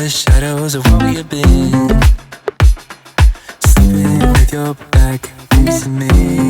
the shadows of what we have been. Sleeping with your back facing me.